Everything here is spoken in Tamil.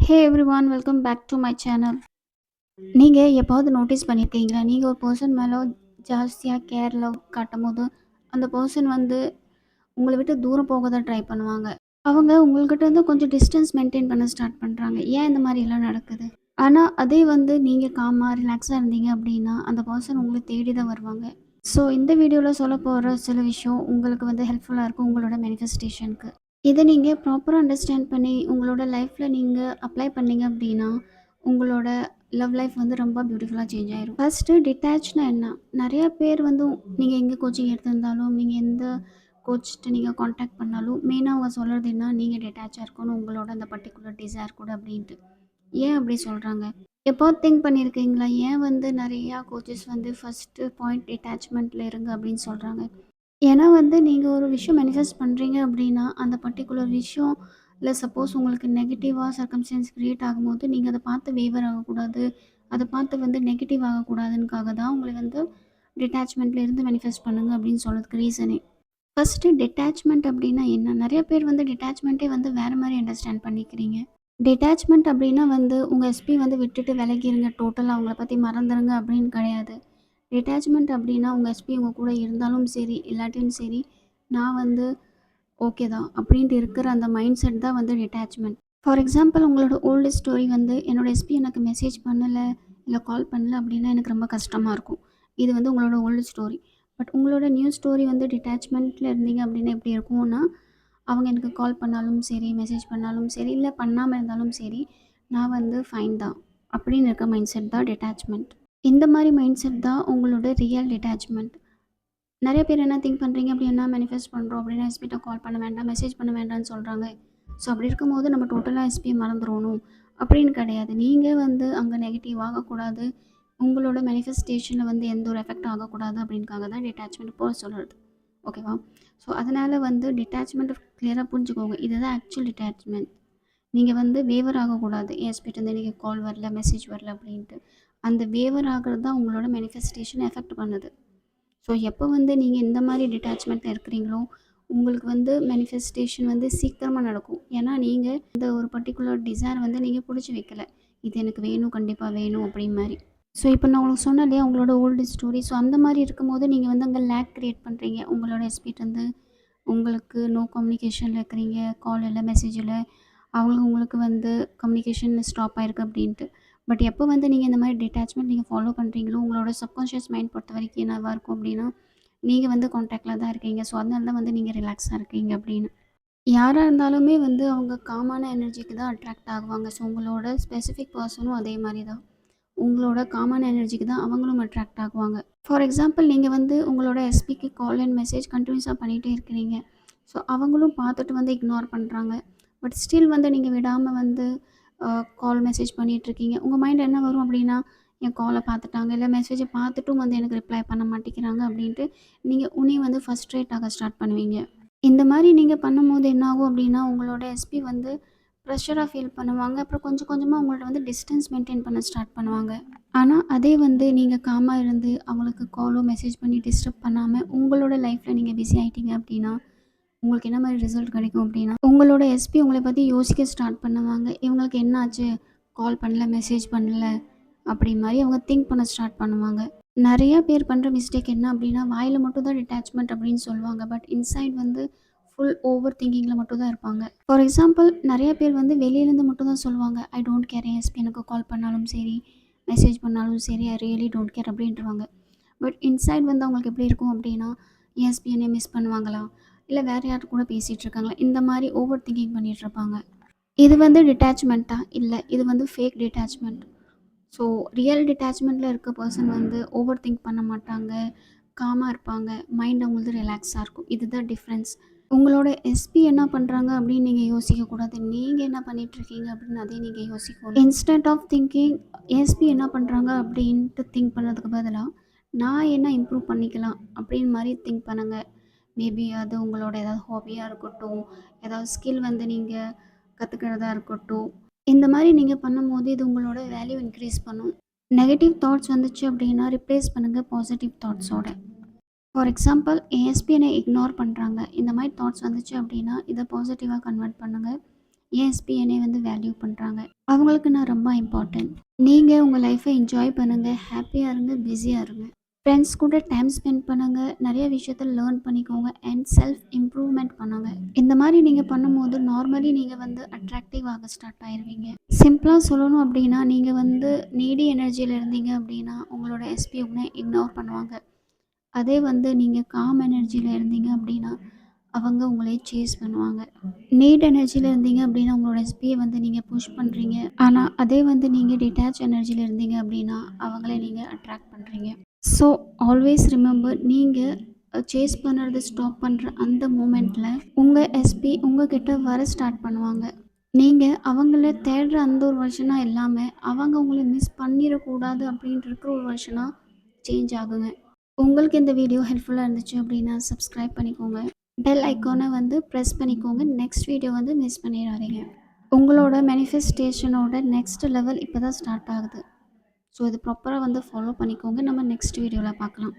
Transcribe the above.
Hey everyone, welcome back to my channel. நீங்கள் எப்போது நோட்டீஸ் பண்ணியிருக்கீங்களா? நீங்கள் ஒரு பர்சன் மேலே ஜாஸ்தியாக கேர் லவ் காட்டும்போது அந்த பர்சன் வந்து உங்களை விட்டு தூரம் போக தான் ட்ரை பண்ணுவாங்க. அவங்க உங்கள்கிட்ட இருந்து கொஞ்சம் டிஸ்டன்ஸ் மெயின்டைன் பண்ண ஸ்டார்ட் பண்ணுறாங்க. ஏன் இந்த மாதிரி எல்லாம் நடக்குது? ஆனால் அதே வந்து நீங்கள் காமாக ரிலாக்ஸாக இருந்தீங்க அப்படின்னா அந்த பர்சன் உங்களை தேடி தான் வருவாங்க. ஸோ இந்த வீடியோவில் சொல்ல போகிற சில விஷயம் உங்களுக்கு வந்து ஹெல்ப்ஃபுல்லாக இருக்கும் உங்களோட மேனிஃபெஸ்டேஷனுக்கு. இதை நீங்கள் ப்ராப்பராக அண்டர்ஸ்டாண்ட் பண்ணி உங்களோட லைஃப்பில் நீங்கள் அப்ளை பண்ணீங்க அப்படின்னா உங்களோட லவ் லைஃப் வந்து ரொம்ப பியூட்டிஃபுல்லாக சேஞ்ச் ஆயிரும். ஃபஸ்ட்டு டிட்டாச்னா என்ன? நிறைய பேர் வந்து நீங்கள் எங்கே கோச்சிங் எடுத்திருந்தாலும் நீங்கள் எந்த கோச்சிட்டு நீங்கள் காண்டாக்ட் பண்ணாலும் மெயினாக அவங்க சொல்கிறது என்ன, நீங்கள் டிட்டாச்சாக இருக்கணும் உங்களோட அந்த பர்டிகுலர் டிசைர் கூட அப்படின்ட்டு. ஏன் அப்படி சொல்கிறாங்க? எப்போ திங்க் பண்ணியிருக்கீங்களா? ஏன் வந்து நிறையா கோச்சஸ் வந்து ஃபஸ்ட்டு பாயிண்ட் டிட்டாச்மெண்ட்டில் இருங்க அப்படின்னு சொல்கிறாங்க? ஏன்னா வந்து நீங்கள் ஒரு விஷயம் மேனிஃபெஸ்ட் பண்ணுறீங்க அப்படின்னா அந்த பர்டிகுலர் விஷயம் இல்லை சப்போஸ் உங்களுக்கு நெகட்டிவாக சர்க்கம்ஸ்டன்ஸ் க்ரியேட் ஆகும்போது நீங்கள் அதை பார்த்து வேவர் ஆகக்கூடாது, அதை பார்த்து வந்து நெகட்டிவ் ஆகக்கூடாதுன்னுக்காக தான் உங்களை வந்து டிட்டாச்மெண்ட்டில் இருந்து மேனிஃபெஸ்ட் பண்ணுங்க அப்படின்னு சொல்கிறதுக்கு ரீசனே. ஃபஸ்ட்டு டிட்டாச்மெண்ட் அப்படின்னா என்ன? நிறைய பேர் வந்து டிட்டாச்மெண்ட்டே வந்து வேறு மாதிரி அண்டர்ஸ்டாண்ட் பண்ணிக்கிறீங்க. டிட்டாச்மெண்ட் அப்படின்னா வந்து உங்கள் எஸ்பி வந்து விட்டுட்டு விலகிருங்க, டோட்டலாக அவங்கள பற்றி மறந்துடுங்க அப்படின்னு கிடையாது. டிட்டாச்மெண்ட் அப்படின்னா உங்கள் எஸ்பி உங்கள் கூட இருந்தாலும் சரி இல்லாட்டியும் சரி நான் வந்து ஓகே தான் அப்படின்ட்டு இருக்கிற அந்த மைண்ட் செட் தான் வந்து டிட்டாச்மெண்ட். ஃபார் எக்ஸாம்பிள் உங்களோட ஓல்டு ஸ்டோரி வந்து என்னோடய எஸ்பி எனக்கு மெசேஜ் பண்ணலை இல்லை கால் பண்ணல அப்படின்னா எனக்கு ரொம்ப கஷ்டமாக இருக்கும். இது வந்து உங்களோட ஓல்டு ஸ்டோரி. பட் உங்களோட நியூ ஸ்டோரி வந்து டிட்டாச்மெண்ட்டில் இருந்தீங்க அப்படின்னா எப்படி இருக்கும்னா, அவங்க எனக்கு கால் பண்ணாலும் சரி மெசேஜ் பண்ணாலும் சரி இல்லை பண்ணாமல் இருந்தாலும் சரி நான் வந்து ஃபைன் தான் அப்படின்னு இருக்க மைண்ட் செட் தான் டிட்டாச்மெண்ட். இந்த மாதிரி மைண்ட் செட் தான் உங்களோட ரியல் டிட்டாச்மெண்ட். நிறைய பேர் என்ன திங்க் பண்ணுறீங்க அப்படின்னா மேனிஃபெஸ்ட் பண்ணுறோம் அப்படின்னா எஸ்பிட்ட கால் பண்ண வேண்டாம் மெசேஜ் பண்ண வேண்டாம்னு சொல்கிறாங்க. ஸோ அப்படி இருக்கும்போது நம்ம டோட்டலாக எஸ்பியை மறந்துடணும் அப்படின்னு கிடையாது. நீங்கள் வந்து அங்கே நெகட்டிவ் ஆகக்கூடாது, உங்களோட மேனிஃபெஸ்டேஷனில் வந்து எந்த ஒரு எஃபெக்ட் ஆகக்கூடாது அப்படின்காக தான் டிட்டாச்மெண்ட் போக சொல்கிறது. ஓகேவா? ஸோ அதனால் வந்து டிட்டாச்மெண்ட் கிளியராக புரிஞ்சுக்கோங்க. இதுதான் ஆக்சுவல் டிட்டாச்மெண்ட். நீங்கள் வந்து வேவர் ஆகக்கூடாது. எஸ்பிட்டேருந்து நீங்கள் கால் வரல மெசேஜ் வரல அப்படின்ட்டு. அந்த வேவர் ஆகிறது தான் உங்களோட மேனிஃபெஸ்டேஷன் எஃபெக்ட் பண்ணுது. ஸோ எப்போ வந்து நீங்கள் இந்த மாதிரி டிட்டாச்மெண்ட்டில் இருக்கிறீங்களோ உங்களுக்கு வந்து மேனிஃபெஸ்டேஷன் வந்து சீக்கிரமாக நடக்கும். ஏன்னா நீங்கள் இந்த ஒரு பர்டிகுலர் டிசைர் வந்து நீங்கள் பிடிச்சி வைக்கல, இது எனக்கு வேணும் கண்டிப்பாக வேணும் அப்படின்னு மாதிரி. ஸோ இப்போ நான் உங்களுக்கு சொன்னேன் இல்லையா உங்களோட ஓல்டு ஸ்டோரி. ஸோ அந்த மாதிரி இருக்கும்போது நீங்கள் வந்து அங்கே லேக் க்ரியேட் பண்ணுறீங்க. உங்களோட எஸ்பிட்டேருந்து உங்களுக்கு நோ கம்யூனிகேஷனில் இருக்கிறீங்க, கால் இல்லை மெசேஜ் இல்லை, உங்களுக்கு வந்து கம்யூனிகேஷன் ஸ்டாப் ஆகிருக்கு அப்படின்ட்டு. பட் எப்போ வந்து நீங்கள் இந்த மாதிரி டிட்டாச்மெண்ட் நீங்கள் ஃபாலோ பண்ணுறீங்களோ உங்களோட சப்கான்ஷியஸ் மைண்ட் பொறுத்த வரைக்கும் என்னவாக இருக்கும் அப்படின்னா நீங்கள் வந்து காண்டாக்டில் தான் இருக்கீங்க. ஸோ அதனால தான் வந்து நீங்கள் ரிலாக்ஸாக இருக்கீங்க அப்படின்னு. யாராக இருந்தாலுமே வந்து அவங்க காமான எனர்ஜிக்கு தான் அட்ராக்ட் ஆகுவாங்க. ஸோ உங்களோட ஸ்பெசிஃபிக் பர்சனும் அதே மாதிரி தான். உங்களோட காமான எனர்ஜிக்கு தான் அவங்களும் அட்ராக்ட் ஆகுவாங்க. ஃபார் எக்ஸாம்பிள் நீங்கள் வந்து உங்களோட எஸ்பிக்கு கால் அண்ட் மெசேஜ் கண்டினியூஸாக பண்ணிகிட்டே இருக்கிறீங்க. ஸோ அவங்களும் பார்த்துட்டு வந்து இக்னோர் பண்ணுறாங்க. பட் ஸ்டில் வந்து நீங்கள் விடாமல் வந்து கால் மெசேஜ் பண்ணிகிட்ருக்கீங்க. உங்கள் மைண்ட் என்ன வரும் அப்படின்னா, என் காலை பார்த்துட்டாங்க இல்லை மெசேஜை பார்த்துட்டும் வந்து எனக்கு ரிப்ளை பண்ண மாட்டேங்கிறாங்க அப்படின்ட்டு நீங்கள் உன்னையும் வந்து ஃபர்ஸ்ட்ரேட் ஆக ஸ்டார்ட் பண்ணுவீங்க. இந்த மாதிரி நீங்கள் பண்ணும்போது என்னாகும் அப்படின்னா உங்களோட எஸ்பி வந்து ப்ரெஷராக ஃபீல் பண்ணுவாங்க. அப்புறம் கொஞ்சம் கொஞ்சமாக உங்கள்ட்ட வந்து டிஸ்டன்ஸ் மெயின்டைன் பண்ண ஸ்டார்ட் பண்ணுவாங்க. ஆனால் அதே வந்து நீங்கள் காமாக இருந்து அவங்களுக்கு காலோ மெசேஜ் பண்ணி டிஸ்டர்ப் பண்ணாமல் உங்களோட லைஃப்பில் நீங்கள் பிஸி ஆகிட்டீங்க அப்படின்னா உங்களுக்கு என்ன மாதிரி ரிசல்ட் கிடைக்கும் அப்படின்னா உங்களோட எஸ்பி உங்களை பற்றி யோசிக்க ஸ்டார்ட் பண்ணுவாங்க. இவங்களுக்கு என்ன ஆச்சு, கால் பண்ணல மெசேஜ் பண்ணல அப்படி மாதிரி அவங்க திங்க் பண்ண ஸ்டார்ட் பண்ணுவாங்க. நிறைய பேர் பண்ணுற மிஸ்டேக் என்ன அப்படின்னா வாயில் மட்டும் தான் டிட்டாச்மெண்ட் அப்படின்னு சொல்லுவாங்க. பட் இன்சைட் வந்து ஃபுல் ஓவர் திங்கிங்கில் மட்டும் தான் இருப்பாங்க. ஃபார் எக்ஸாம்பிள் நிறைய பேர் வந்து வெளியிலேருந்து மட்டும் தான் சொல்லுவாங்க, ஐ டோன்ட் கேர், எஸ்பி எனக்கு கால் பண்ணாலும் சரி மெசேஜ் பண்ணாலும் சரி ஐ ரியலி டோன்ட் கேர் அப்படின்ட்டுருவாங்க. பட் இன்சைட் வந்து அவங்களுக்கு எப்படி இருக்கும் அப்படின்னா எஸ்பி என்னை மிஸ் பண்ணுவாங்களா இல்லை வேறு யார் கூட பேசிகிட்டு இருக்காங்களா இந்த மாதிரி ஓவர் திங்கிங் பண்ணிகிட்ருப்பாங்க. இது வந்து டிட்டாச்மெண்ட்டா? இல்லை, இது வந்து ஃபேக் டிட்டாச்மெண்ட். ஸோ ரியல் டிட்டாச்மெண்ட்டில் இருக்க பர்சன் வந்து ஓவர் திங்க் பண்ண மாட்டாங்க, காமாக இருப்பாங்க, மைண்ட் அவங்களுக்கு ரிலாக்ஸாக இருக்கும். இதுதான் டிஃப்ரென்ஸ். உங்களோட எஸ்பி என்ன பண்ணுறாங்க அப்படின்னு நீங்கள் யோசிக்கக்கூடாது, நீங்கள் என்ன பண்ணிகிட்ருக்கீங்க அப்படின்னு அதே நீங்கள் யோசிக்கணும். இன்ஸ்டெட் ஆஃப் திங்கிங் எஸ்பி என்ன பண்ணுறாங்க அப்படின்ட்டு திங்க் பண்ணுறதுக்கு பதிலாக நான் என்ன இம்ப்ரூவ் பண்ணிக்கலாம் அப்படின்னு மாதிரி திங்க் பண்ணுங்கள். மேபி அது உங்களோட ஏதாவது ஹாபியாக இருக்கட்டும், ஏதாவது ஸ்கில் வந்து நீங்கள் கற்றுக்கிறதா இருக்கட்டும். இந்த மாதிரி நீங்கள் பண்ணும்போது இது உங்களோட வேல்யூ இன்க்ரீஸ் பண்ணும். நெகட்டிவ் தாட்ஸ் வந்துச்சு அப்படின்னா ரிப்ளேஸ் பண்ணுங்கள் பாசிட்டிவ் தாட்ஸோட. ஃபார் எக்ஸாம்பிள் என் எஸ்பி என்னை இக்னோர் பண்ணுறாங்க, இந்த மாதிரி தாட்ஸ் வந்துச்சு அப்படின்னா இதை பாசிட்டிவாக கன்வெர்ட் பண்ணுங்கள். என் எஸ்பி என்னைய வந்து வேல்யூ பண்ணுறாங்க. அவங்களுக்கு நான் ரொம்ப இம்பார்ட்டன்ட். நீங்கள் உங்கள் லைஃப்பை என்ஜாய் பண்ணுங்கள், ஹாப்பியாக இருங்க, பிஸியாக இருங்க. ஃப்ரெண்ட்ஸ் கூட டைம் ஸ்பெண்ட் பண்ணுங்க. நெறைய விஷயத்த லேர்ன் பண்ணிக்கோங்க அண்ட் செல்ஃப் இம்ப்ரூவ்மெண்ட் பண்ணுங்க. இந்த மாரி நீங்க பண்ணும்போது நார்மலி நீங்க வந்து அட்ராக்டிவ் ஆக ஸ்டார்ட் ஆயிருவீங்க. சிம்பிளா சொல்லணும் அப்டின்னா, நீங்க வந்து நீடி எனர்ஜில இருந்தீங்க அப்டின்னா, உங்களோட எஸ்பி உங்கள இக்னோர் பண்ணுவாங்க. அதே வந்து நீங்க காம் எனர்ஜில இருந்தீங்க அப்டின்னா, அவங்க உங்கள சேஸ் பண்ணுவாங்க. நீட் எனர்ஜில இருந்தீங்க அப்டின்னா, உங்களோட எஸ்பிய வந்து நீங்க புஷ் பண்றீங்க. ஆனா, அதே வந்து நீங்க டிட்டாச் எனர்ஜில இருந்தீங்க அப்டின்னா, அவங்கள நீங்க அட்ராக்ட் பண்றீங்க. ஸோ ஆல்வேஸ் ரிமெம்பர், நீங்கள் சேஸ் பண்ணுறது ஸ்டாப் பண்ணுற அந்த மூமெண்ட்டில் உங்கள் எஸ்பி உங்ககிட்ட வர ஸ்டார்ட் பண்ணுவாங்க. நீங்கள் அவங்கள தேடுற அந்த ஒரு வருஷனாக இல்லாமல் அவங்க உங்களை மிஸ் பண்ணிடக்கூடாது அப்படின்ட்டு இருக்கிற ஒரு வருஷனாக சேஞ்ச் ஆகுங்க. உங்களுக்கு இந்த வீடியோ ஹெல்ப்ஃபுல்லாக இருந்துச்சு அப்படின்னா சப்ஸ்கிரைப் பண்ணிக்கோங்க. பெல் ஐக்கானை வந்து ப்ரெஸ் பண்ணிக்கோங்க. நெக்ஸ்ட் வீடியோ வந்து மிஸ் பண்ணிடாதீங்க. உங்களோட மேனிஃபெஸ்டேஷனோட நெக்ஸ்ட் லெவல் இப்போ தான் ஸ்டார்ட் ஆகுது. ஸோ இது ப்ராப்பராக வந்து ஃபாலோ பண்ணிக்கோங்க. நம்ம நெக்ஸ்ட் வீடியோவில் பார்க்கலாம்.